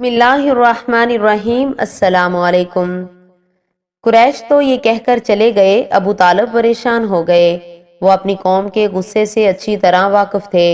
بسم اللہ الرحمن الرحیم۔ السلام علیکم۔ قریش تو یہ کہہ کر چلے گئے، ابو طالب پریشان ہو گئے۔ وہ اپنی قوم کے غصے سے اچھی طرح واقف تھے۔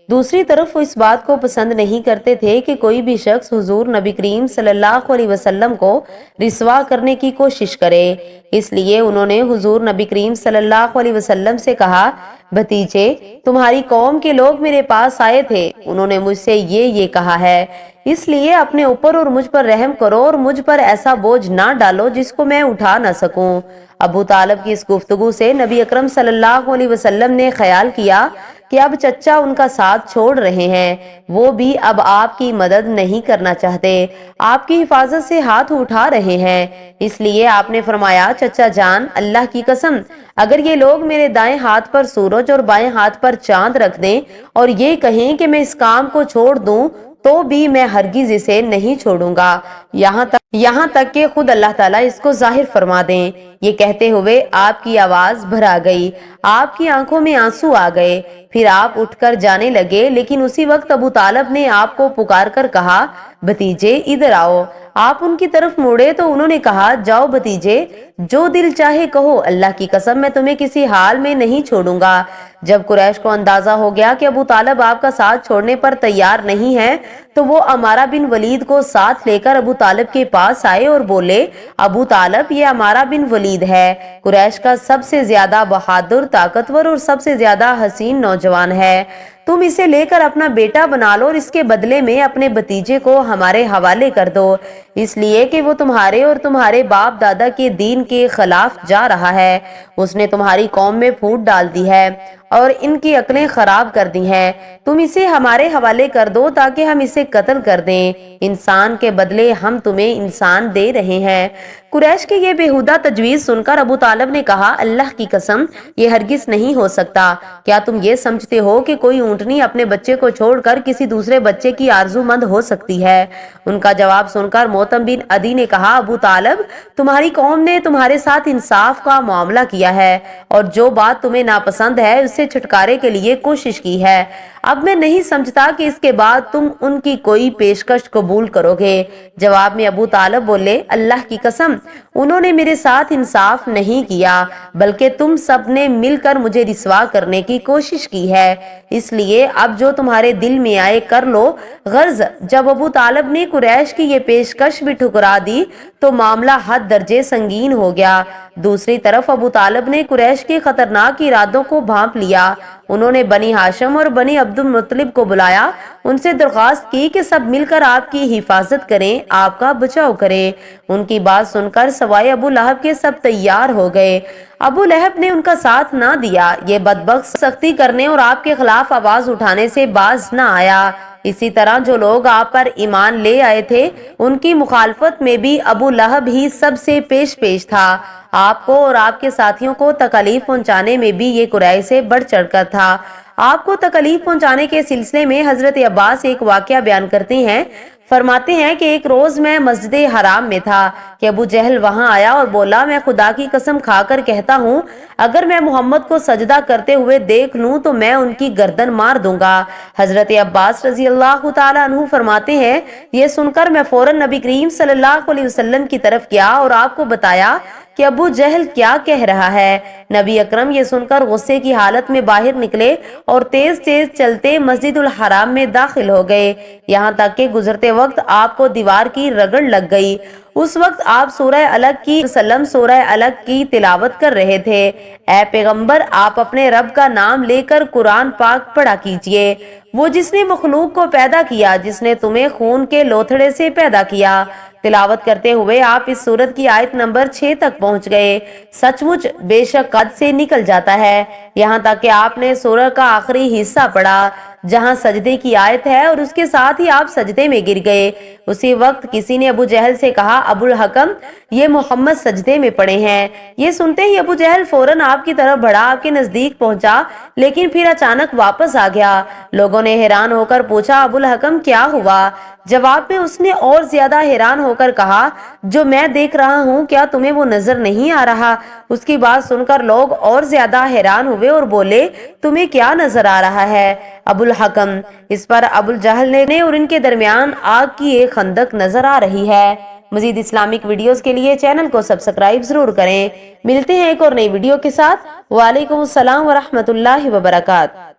دوسری طرف وہ اس بات کو پسند نہیں کرتے تھے کہ کوئی بھی شخص حضور نبی کریم صلی اللہ علیہ وسلم کو رسوا کرنے کی کوشش کرے۔ اس لیے انہوں نے حضور نبی کریم صلی اللہ علیہ وسلم سے کہا، بھتیجے، تمہاری قوم کے لوگ میرے پاس آئے تھے، انہوں نے مجھ سے یہ کہا ہے، اس لیے اپنے اوپر اور مجھ پر رحم کرو اور مجھ پر ایسا بوجھ نہ ڈالو جس کو میں اٹھا نہ سکوں۔ ابو طالب کی اس گفتگو سے نبی اکرم صلی اللہ علیہ وسلم نے خیال کیا کہ اب چچا ان کا ساتھ چھوڑ رہے ہیں، وہ بھی اب آپ کی مدد نہیں کرنا چاہتے، آپ کی حفاظت سے ہاتھ اٹھا رہے ہیں۔ اس لیے آپ نے فرمایا، چچا جان، اللہ کی قسم، اگر یہ لوگ میرے دائیں ہاتھ پر سورج اور بائیں ہاتھ پر چاند رکھ دیں اور یہ کہیں کہ میں اس کام کو چھوڑ دوں تو بھی میں ہرگز اسے نہیں چھوڑوں گا، یہاں تک کہ خود اللہ تعالیٰ اس کو ظاہر فرما دیں۔ یہ کہتے ہوئے آپ کی آواز بھرا گئی، آپ کی آنکھوں میں آنسو آ گئے، پھر آپ اٹھ کر جانے لگے، لیکن اسی وقت ابو طالب نے آپ کو پکار کر کہا، بھتیجے ادھر آؤ۔ آپ ان کی طرف مڑے تو انہوں نے کہا، جاؤ بھتیجے، جو دل چاہے کہو، اللہ کی قسم میں تمہیں کسی حال میں نہیں چھوڑوں گا۔ جب قریش کو اندازہ ہو گیا کہ ابو طالب آپ کا ساتھ چھوڑنے پر تیار نہیں ہے تو وہ عمارہ بن ولید کو ساتھ لے کر ابو طالب کے پاس آئے اور بولے، ابو طالب، یہ عمارہ بن ولید ہے، قریش کا سب سے زیادہ بہادر، طاقتور اور سب سے زیادہ حسین نوجوان ہے، تم اسے لے کر اپنا بیٹا بنا لو اور اس کے بدلے میں اپنے بھتیجے کو ہمارے حوالے کر دو، اس لیے کہ وہ تمہارے اور تمہارے باپ دادا کے دین کے خلاف جا رہا ہے، اس نے تمہاری قوم میں پھوٹ ڈال دی ہے اور ان کی عقلیں خراب کر دی ہیں، تم اسے ہمارے حوالے کر دو تاکہ ہم اسے قتل کر دیں، انسان کے بدلے ہم تمہیں انسان دے رہے ہیں۔ قریش کی یہ بیہودہ تجویز سن کر ابو طالب نے کہا، اللہ کی قسم، یہ ہرگز نہیں ہو سکتا، کیا تم یہ سمجھتے ہو کہ کوئی اونٹنی اپنے بچے کو چھوڑ کر کسی دوسرے بچے کی آرزو مند ہو سکتی ہے؟ ان کا جواب سن کر موتم بن عدی نے کہا، ابو طالب، تمہاری قوم نے تمہارے ساتھ انصاف کا معاملہ کیا ہے اور جو بات تمہیں ناپسند ہے اس سے چھٹکارے کے لیے کوشش کی ہے، اب میں نہیں سمجھتا کہ اس کے بعد تم ان کی کوئی پیشکش قبول کرو گے۔ جواب میں ابو طالب بولے، اللہ کی قسم، انہوں نے میرے ساتھ انصاف نہیں کیا بلکہ تم سب نے مل کر مجھے رسوا کرنے کی کوشش کی ہے، اس لیے اب جو تمہارے دل میں آئے کر لو۔ غرض جب ابو طالب نے قریش کی یہ پیشکش بھی ٹھکرا دی تو معاملہ حد درجے سنگین ہو گیا۔ دوسری طرف ابو طالب نے قریش کے خطرناک ارادوں کو بھانپ لیا، انہوں نے بنی ہاشم اور بنی عبد المطلب کو بلایا، ان سے درخواست کی کہ سب مل کر آپ کی حفاظت کریں، آپ کا بچاؤ کریں۔ ان کی بات سن کر سوائے ابو لہب کے سب تیار ہو گئے۔ ابو لہب نے ان کا ساتھ نہ دیا، یہ بدبخت سختی کرنے اور آپ کے خلاف آواز اٹھانے سے باز نہ آیا۔ اسی طرح جو لوگ آپ پر ایمان لے آئے تھے ان کی مخالفت میں بھی ابو لہب ہی سب سے پیش تھا، آپ کو اور آپ کے ساتھیوں کو تکلیف پہنچانے میں بھی یہ قریش سے بڑھ چڑھ کر تھا۔ آپ کو تکلیف پہنچانے کے سلسلے میں حضرت عباس ایک واقعہ بیان کرتے ہیں، فرماتے ہیں کہ ایک روز میں مسجد حرام میں تھا کہ ابو جہل وہاں آیا اور بولا، میں خدا کی قسم کھا کر کہتا ہوں، اگر میں محمد کو سجدہ کرتے ہوئے دیکھ لوں تو میں ان کی گردن مار دوں گا۔ حضرت عباس رضی اللہ تعالیٰ عنہ فرماتے ہیں، یہ سن کر میں فوراً نبی کریم صلی اللہ علیہ وسلم کی طرف گیا اور آپ کو بتایا کہ ابو جہل کیا کہہ رہا ہے۔ نبی اکرم یہ سن کر غصے کی حالت میں باہر نکلے اور تیز تیز چلتے مسجد الحرام میں داخل ہو گئے، یہاں تک کہ گزرتے وقت آپ کو دیوار کی رگڑ لگ گئی۔ اس وقت آپ سورہ الگ کی تلاوت کر رہے تھے۔ اے پیغمبر، آپ اپنے رب کا نام لے کر قرآن پاک پڑھا کیجئے، وہ جس نے مخلوق کو پیدا کیا، جس نے تمہیں خون کے لوتھڑے سے پیدا کیا۔ تلاوت کرتے ہوئے آپ اس سورت کی آیت نمبر 6 تک پہنچ گئے۔ سچ مچ بے شک قد سے نکل جاتا ہے، یہاں تک کہ آپ نے سورہ کا آخری حصہ پڑھا جہاں سجدے کی آیت ہے اور اس کے ساتھ ہی آپ سجدے میں گر گئے۔ اسی وقت کسی نے ابو جہل سے کہا، ابو الحکم، یہ محمد سجدے میں پڑے ہیں۔ یہ سنتے ہی ابو جہل فوراً آپ کی طرف بڑھا، آپ کے نزدیک پہنچا، لیکن پھر اچانک واپس آ گیا۔ لوگوں نے حیران ہو کر پوچھا، ابو الحکم کیا ہوا؟ جواب میں اس نے اور زیادہ حیران ہو کر کہا، جو میں دیکھ رہا ہوں کیا تمہیں وہ نظر نہیں آ رہا؟ اس کی بات سن کر لوگ اور زیادہ حیران ہوئے اور بولے، تمہیں کیا نظر آ رہا ہے؟ ابو الحکم۔ اس پر ابو الجہل نے اور ان کے درمیان آگ کی ایک خندق نظر آ رہی ہے۔ مزید اسلامک ویڈیوز کے لیے چینل کو سبسکرائب ضرور کریں۔ ملتے ہیں ایک اور نئی ویڈیو کے ساتھ۔ وعلیکم السلام ورحمۃ اللہ وبرکاتہ۔